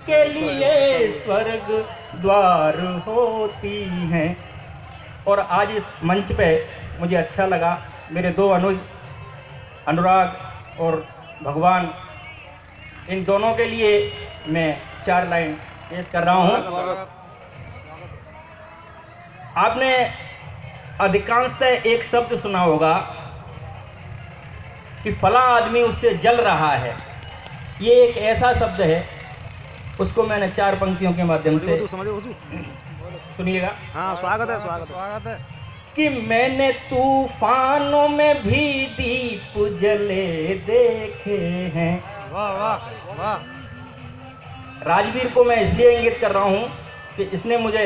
के लिए स्वर्ग द्वार होती हैं। और आज इस मंच पे मुझे अच्छा लगा, मेरे दो अनुज अनुराग और भगवान, इन दोनों के लिए मैं 4 लाइन पेश कर रहा हूँ। आपने अधिकांशतः एक शब्द सुना होगा कि फला आदमी उससे जल रहा है। ये एक ऐसा शब्द है, उसको मैंने 4 पंक्तियों के माध्यम से सुनिएगा। हाँ, स्वागत है, स्वागत है, स्वागत है। कि मैंने तूफानों में भी दीप जले देखे हैं। वाह वाह वाह। राजवीर को मैं इसलिए इंगित कर रहा हूँ कि इसने मुझे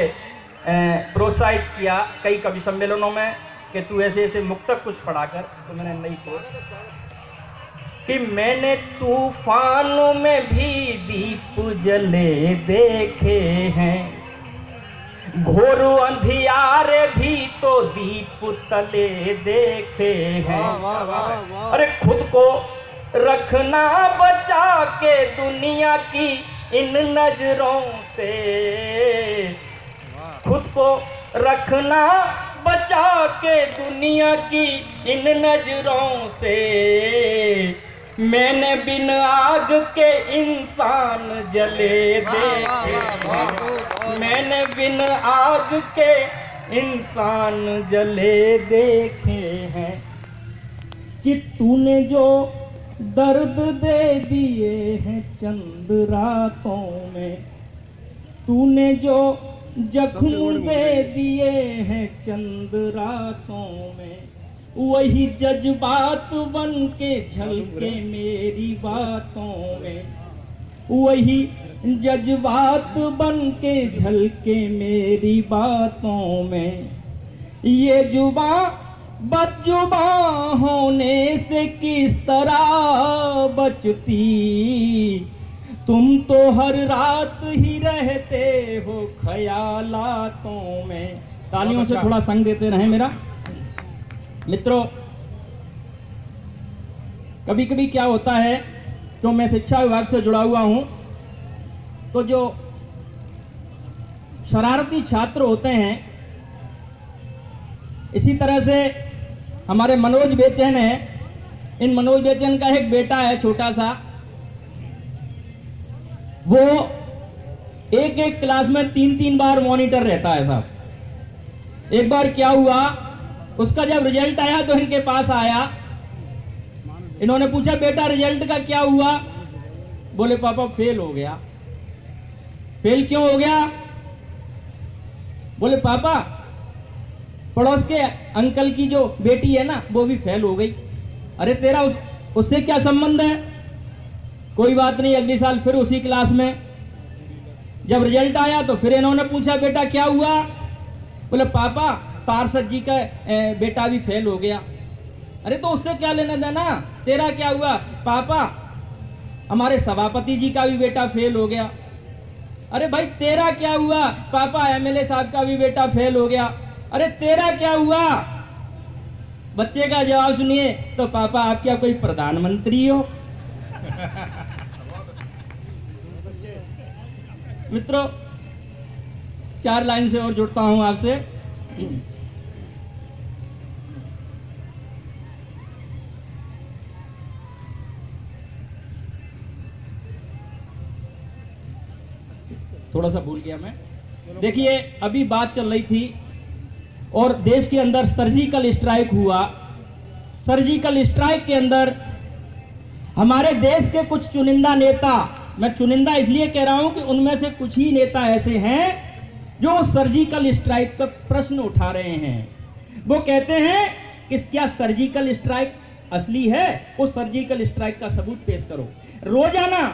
प्रोत्साहित किया कई कवि सम्मेलनों में कि तू ऐसे ऐसे मुक्तक कुछ पढ़ा कर, तो मैंने नहीं सोचा कि मैंने तूफानों में भी दीप जले देखे हैं, घोर अंधियारे भी तो दीप तले देखे हैं। वाह वाह वाह। अरे खुद को रखना बचा के दुनिया की इन नजरों से, खुद को रखना बचा के दुनिया की इन नजरों से। मैंने बिन आग के इंसान जले देखे हैं, मैंने बिन आग के इंसान जले देखे हैं। कि तूने जो दर्द दे दिए हैं चंद रातों में, तूने जो जख्म दे दिए हैं चंद रातों में, वही जज्बात बन के झलके मेरी बातों में, वही जज्बात बन के झलके मेरी बातों में। ये जुबां बदजुबां होने से किस तरह बचती, तुम तो हर रात ही रहते हो ख्यालातों में। तालियों से थोड़ा संग देते रहे मेरा। मित्रों, कभी कभी क्या होता है, तो मैं शिक्षा विभाग से जुड़ा हुआ हूं, तो जो शरारती छात्र होते हैं, इसी तरह से हमारे मनोज बेचैन है, इन मनोज बेचैन का एक बेटा है छोटा सा, वो एक एक क्लास में 3-3 बार मॉनिटर रहता है साहब। एक बार क्या हुआ, उसका जब रिजल्ट आया तो इनके पास आया, इन्होंने पूछा बेटा रिजल्ट का क्या हुआ? बोले पापा फेल हो गया। फेल क्यों हो गया? बोले पापा पड़ोस के अंकल की जो बेटी है ना वो भी फेल हो गई। अरे तेरा उससे क्या संबंध है? कोई बात नहीं, अगले साल फिर उसी क्लास में जब रिजल्ट आया तो फिर इन्होंने पूछा बेटा क्या हुआ? बोले पापा पार्षद जी का बेटा भी फेल हो गया। अरे तो उससे क्या लेना देना, तेरा क्या हुआ? पापा हमारे सभापति जी का भी बेटा फेल हो गया। अरे भाई तेरा क्या हुआ? पापा एमएलए साहब का भी बेटा फेल हो गया। अरे तेरा क्या हुआ? बच्चे का जवाब सुनिए तो पापा आप क्या कोई प्रधानमंत्री हो? मित्रों, 4 लाइन से और जुड़ता हूं आपसे। थोड़ा सा भूल गया मैं। देखिए अभी बात चल रही थी और देश के अंदर सर्जिकल स्ट्राइक हुआ। सर्जिकल स्ट्राइक के अंदर हमारे देश के कुछ चुनिंदा नेता, मैं चुनिंदा इसलिए कह रहा हूं कि उनमें से कुछ ही नेता ऐसे हैं जो सर्जिकल स्ट्राइक पर प्रश्न उठा रहे हैं। वो कहते हैं कि क्या सर्जिकल स्ट्राइक असली है? उस सर्जिकल स्ट्राइक का सबूत पेश करो। रोजाना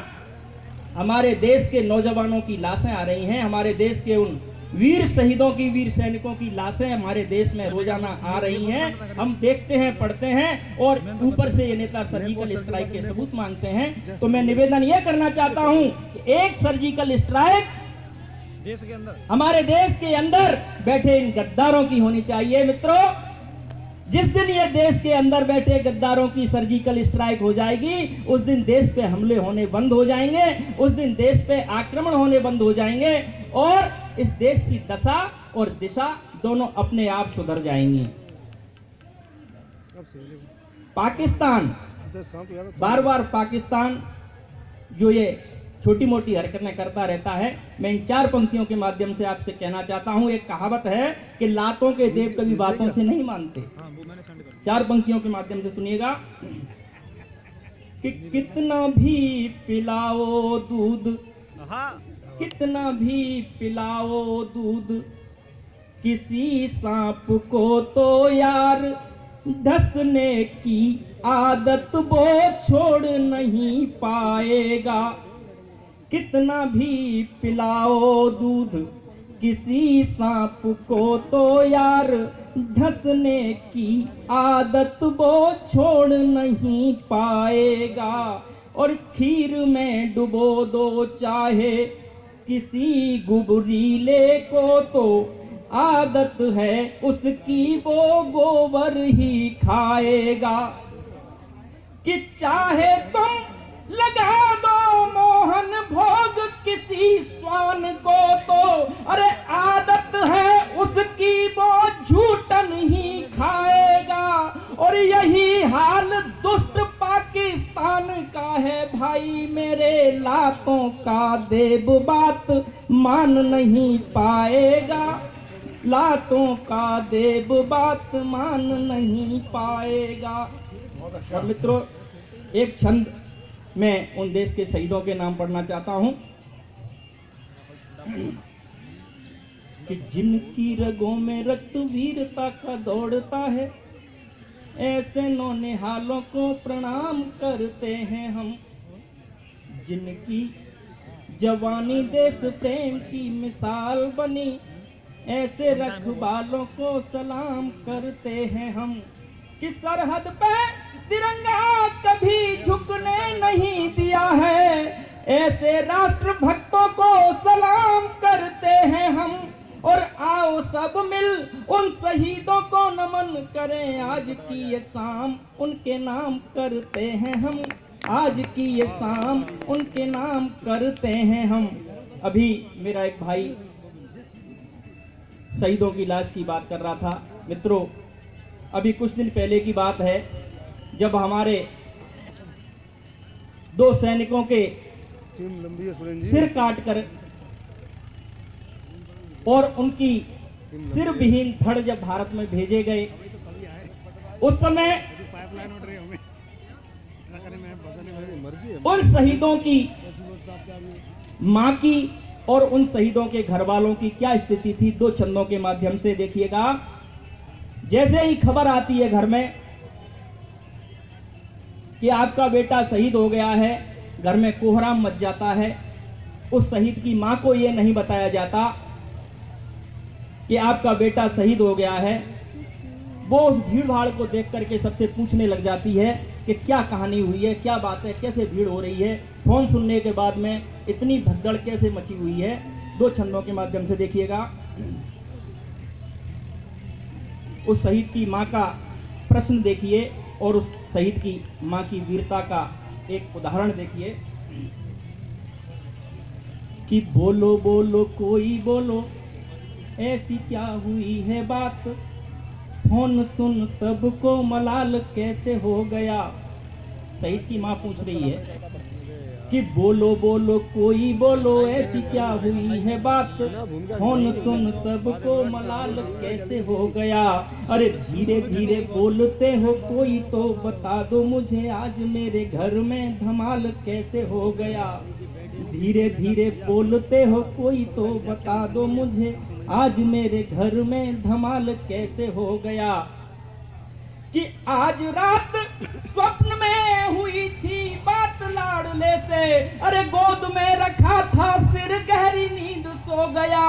हमारे देश के नौजवानों की लाशें आ रही हैं, हमारे देश के उन वीर शहीदों की, वीर सैनिकों की लाशें हमारे देश में रोजाना आ रही हैं। हम देखते हैं, पढ़ते हैं और ऊपर से ये नेता सर्जिकल स्ट्राइक के सबूत मांगते हैं। तो मैं निवेदन यह करना चाहता हूं कि एक सर्जिकल स्ट्राइक देश के अंदर, हमारे देश के अंदर बैठे इन गद्दारों की होनी चाहिए। मित्रों, जिस दिन ये देश के अंदर बैठे गद्दारों की सर्जिकल स्ट्राइक हो जाएगी, उस दिन देश पे हमले होने बंद हो जाएंगे, उस दिन देश पे आक्रमण होने बंद हो जाएंगे और इस देश की दशा और दिशा दोनों अपने आप सुधर जाएंगी। पाकिस्तान, बार बार पाकिस्तान जो ये छोटी मोटी हरकतें करता रहता है, मैं इन 4 पंक्तियों के माध्यम से आपसे कहना चाहता हूं। एक कहावत है कि लातों के देव कभी बातों से नहीं मानते। 4 पंक्तियों के माध्यम से सुनिएगा कि कितना भी पिलाओ दूध, कितना भी पिलाओ दूध, किसी सांप को तो यार धसने की आदत वो छोड़ नहीं पाएगा। कितना भी पिलाओ दूध, किसी सांप को तो यार धसने की आदत वो छोड़ नहीं पाएगा। और खीर में डुबो दो चाहे किसी गुबरीले को तो आदत है उसकी वो गोबर ही खाएगा। कि चाहे तुम लगा दो मोहन भोग किसी स्वान को तो अरे आदत है उसकी वो झूठन ही खाएगा। और यही हाल दुष्ट पाकिस्तान का है भाई मेरे, लातों का देव बात मान नहीं पाएगा, लातों का देव बात मान नहीं पाएगा। और मित्रों, एक छंद मैं उन देश के शहीदों के नाम पढ़ना चाहता हूं कि जिनकी रगों में रक्त वीरता का दौड़ता है, ऐसे नौनिहालों को प्रणाम करते हैं हम। जिनकी जवानी देश प्रेम की मिसाल बनी, ऐसे रखवालों को सलाम करते हैं हम। कि सरहद पे तिरंगा कभी झुकने नहीं दिया है, ऐसे राष्ट्र भक्तों को सलाम करते हैं हम। और आओ सब मिल उन शहीदों को नमन करें, आज की ये शाम उनके नाम करते हैं हम, आज की ये शाम उनके नाम करते हैं हम। अभी मेरा एक भाई शहीदों की लाश की बात कर रहा था। मित्रों, अभी कुछ दिन पहले की बात है जब हमारे 2 सैनिकों के सिर काटकर और उनकी सिर विहीन धड़ जब भारत में भेजे गए, उस समय उन शहीदों की मां की और उन शहीदों के घर वालों की क्या स्थिति थी, 2 छंदों के माध्यम से देखिएगा। जैसे ही खबर आती है घर में कि आपका बेटा शहीद हो गया है, घर में कोहराम मच जाता है। उस शहीद की मां को यह नहीं बताया जाता कि आपका बेटा शहीद हो गया है। वो उस भीड़ भाड़ को देख करके सबसे पूछने लग जाती है कि क्या कहानी हुई है, क्या बात है, कैसे भीड़ हो रही है, फोन सुनने के बाद में इतनी भगदड़ कैसे मची हुई है। 2 छंदों के माध्यम से देखिएगा। उस शहीद की मां का प्रश्न देखिए और उस शहीद की मां की वीरता का एक उदाहरण देखिए कि बोलो बोलो कोई बोलो, ऐसी क्या हुई है बात, फोन सुन सबको मलाल कैसे हो गया। शहीद की मां पूछ रही है कि बोलो बोलो कोई बोलो, ऐसी क्या हुई है बात, फोन सुन सबको मलाल कैसे हो गया। अरे धीरे धीरे बोलते हो कोई तो बता दो मुझे, आज मेरे घर में धमाल कैसे हो गया। धीरे धीरे बोलते हो कोई तो बता दो मुझे, आज मेरे घर में धमाल कैसे हो गया। कि आज रात स्वप्न में हुई थी बात लाडले से, अरे गोद में रखा था सिर गहरी नींद सो गया।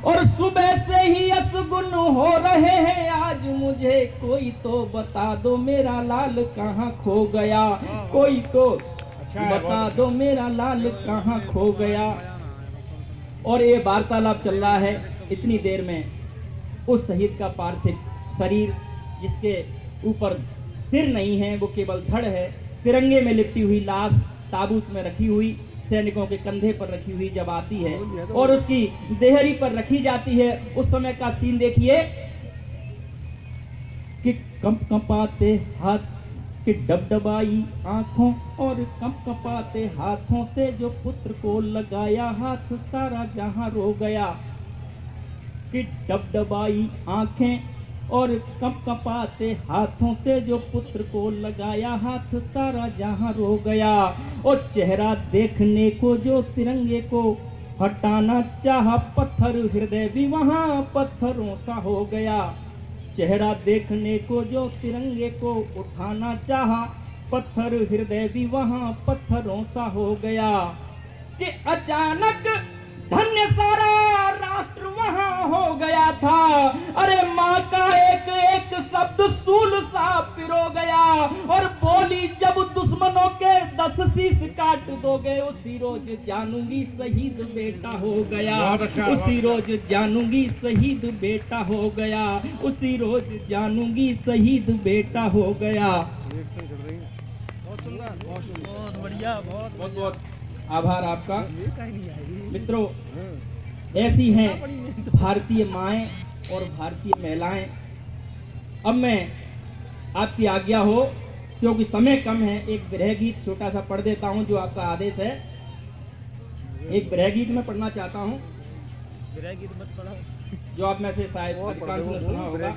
और सुबह से ही असगुन हो रहे हैं आज मुझे, कोई तो बता दो मेरा लाल कहाँ खो गया, कोई तो बता दो मेरा लाल कहाँ खो गया। और ये वार्तालाप चल रहा है। इतनी देर में उस शहीद का पार्थिव शरीर जिसके ऊपर सिर नहीं है, वो केवल धड़ है। तिरंगे में लिपटी हुई लाश ताबूत में रखी हुई सैनिकों के कंधे पर रखी हुई जब आती है और उसकी देहरी पर रखी जाती है, उस समय का सीन देखिए कि कंपकंपाते हाथ कि डबडबाई आंखों और कंपकंपाते हाथों से जो पुत्र को लगाया हाथ, सारा जहां रो गया। कि डबडबाई आंखें और कंपकंपाते हाथों से जो पुत्र को लगाया हाथ, सारा जहां रो गया। और चेहरा देखने को जो तिरंगे को हटाना चाहा, पत्थर हृदय भी वहां पत्थरों सा हो गया। चेहरा देखने को जो तिरंगे को उठाना चाहा, पत्थर हृदय भी वहां पत्थरों सा हो गया। कि अचानक धन्य सारा राष्ट्र वहां हो गया था। अरे माँ का एक एक शब्द सूल सा पिरो गया और बोली, जब दुश्मनों के 10 शीश काट दोगे, उसी रोज जानूंगी शहीद बेटा हो गया। उसी रोज जानूंगी शहीद बेटा हो गया। उसी रोज जानूंगी शहीद बेटा हो गया। बहुत सुंदर, बहुत बढ़िया, बहुत बहुत आभार आपका। मित्रों, ऐसी हैं भारतीय माएं और भारतीय महिलाएं। अब मैं आपकी आज्ञा हो, क्योंकि समय कम है, एक विरह गीत छोटा सा पढ़ देता हूं जो आपका आदेश है। एक विरह गीत मैं पढ़ना चाहता हूं। विरह गीत मत पढ़ाओ, जो आप में से शायद अधिकांश ने सुना होगा।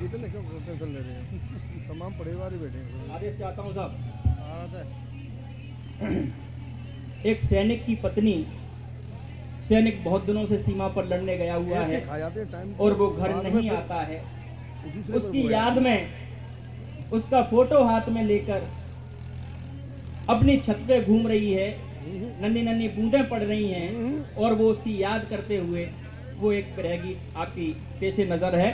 तमाम परिवार ही बैठे हैं। आदेश चाहता हूं साहब। है। एक सैनिक की पत्नी, सैनिक बहुत दिनों से सीमा पर लड़ने गया हुआ है और वो घर नहीं आता है। उसकी याद में उसका फोटो हाथ में लेकर अपनी छत पे घूम रही है, नन्ही नन्ही बूंदें पड़ रही हैं और वो उसकी याद करते हुए वो एक विरह गीत आपकी पेशे नजर है।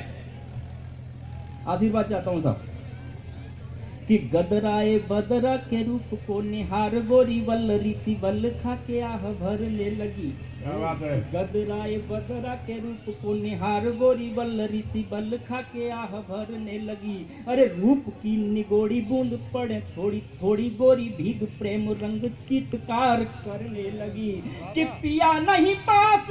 आशीर्वाद चाहता हूँ साहब। कि गदराए बदरा के रूप को निहार, गोरी वल्लरी सी बल खा के आह भरने लगी। गदराए बदरा के रूप को निहार, गोरी वल्लरी सी बल खा के आह भरने लगी। अरे रूप की निगोड़ी बूंद पड़े थोड़ी थोड़ी, गोरी भीग प्रेम रंग चित्कार करने लगी। कि पिया नहीं पास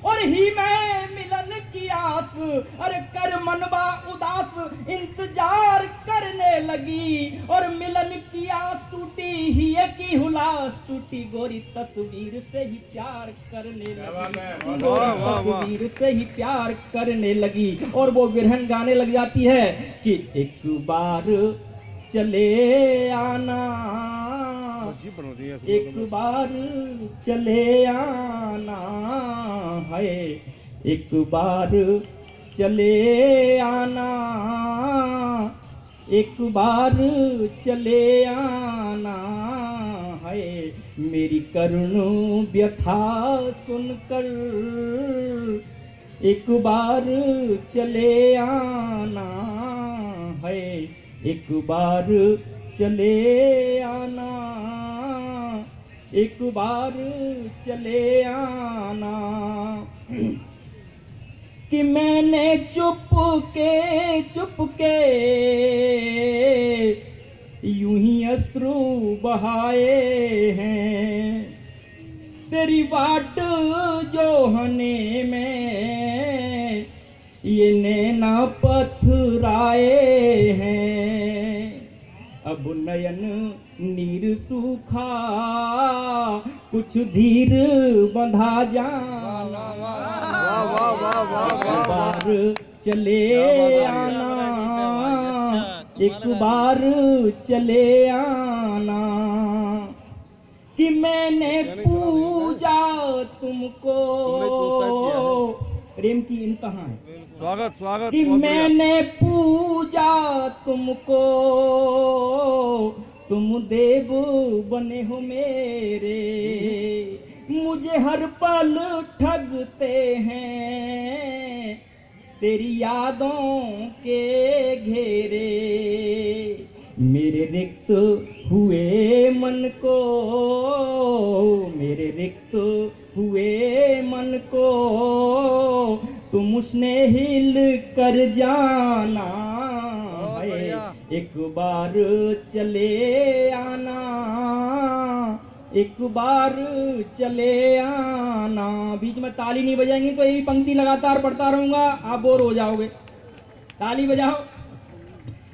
और ही मैं मिलन की आस, अरे कर मनवा उदास इंतजार करने लगी। और मिलन की आस टूटी ही की हुलास टूटी, गोरी तस्वीर से ही प्यार करने लगी। तस्वीर से ही प्यार करने लगी और वो विरहन गाने लग जाती है कि एक बार चले आना, एक बार चले आना है, एक बार चले आना, एक बार चले आना है। मेरी करुण व्यथा सुनकर एक बार चले आना है, एक बार चले आना, एक बार चले आना। कि मैंने चुप के यूं ही अश्रु बहाए हैं, तेरी बाट जोहने में ये नैना पथराए हैं। अब नयन नीर सूखा कुछ धीर बंधा जाना, एक बार चले आना, एक बार चले आना। कि मैंने पूजा तुमको, प्रेम की इंतहा है। स्वागत स्वागत। कि मैंने पूजा तुमको, तुम देव बने हो मेरे, मुझे हर पल ठगते हैं तेरी यादों के घेरे। मेरे रिक्त हुए मन को, मेरे रिक्त हुए मन को तुम उसने हिल कर जाना है। एक बार चले आना, एक बार चले आना। बीच में ताली नहीं बजाएंगी तो यही पंक्ति लगातार पढ़ता रहूंगा, आप बोर हो जाओगे। ताली बजाओ।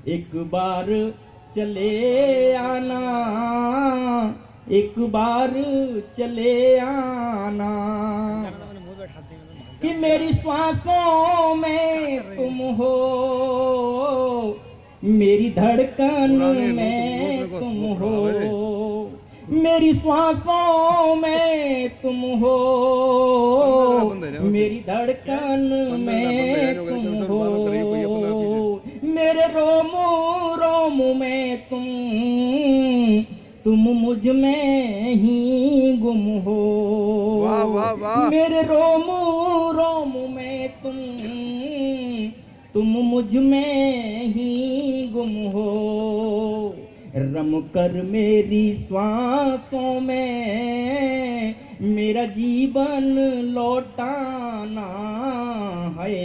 एक बार चले आना, एक बार चले आना, कि मेरी श्वासों में तुम हो, मेरी धड़कन में तुम हो, मेरी श्वासों में तुम हो, मेरी धड़कन में तुम हो, मेरे रोमो रोम में तुम मुझ में ही गुम हो। वाह वाह वाह। मेरे रोम रोम में तुम मुझ में ही गुम हो। रम कर मेरी श्वासों में मेरा जीवन लौटाना है,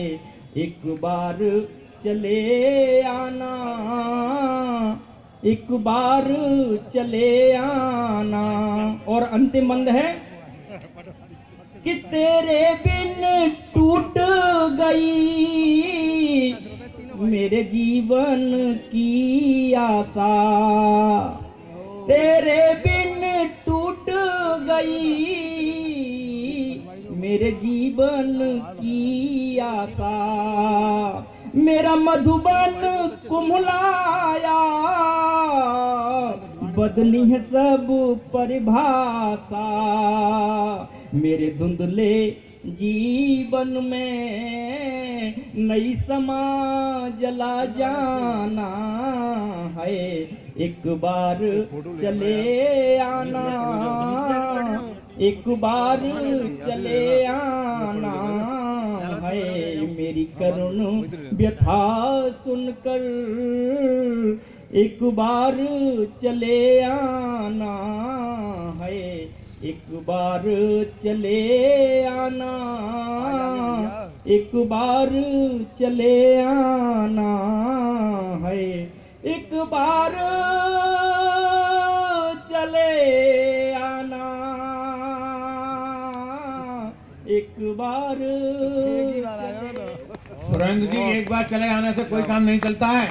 एक बार चले आना, एक बार चले आना। और अंतिम बंद है कि तेरे बिन टूट गई मेरे जीवन की आशा, तेरे बिन टूट गई मेरे जीवन की आशा। मेरा मधुबन कुम्हलाया, बदली है सब परिभाषा। मेरे धुंधले जीवन में नई समा जला जाना है, एक बार चले आना, एक बार चले आना है। मेरी करुण व्यथा सुनकर एक बार चले आना है, एक बार चले आना, एक बार चले आना है, एक बार चले आना, एक बार। सुरेंद्र जी, एक बार चले आने से कोई काम नहीं चलता है।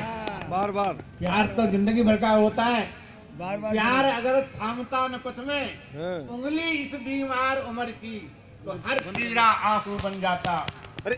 बार बार प्यार तो जिंदगी भर का होता है। बार बार प्यार अगर थामता न कुछ में हाँ। उंगली इस बीमार उम्र की, तो हर पीड़ा आंसू बन जाता। अरे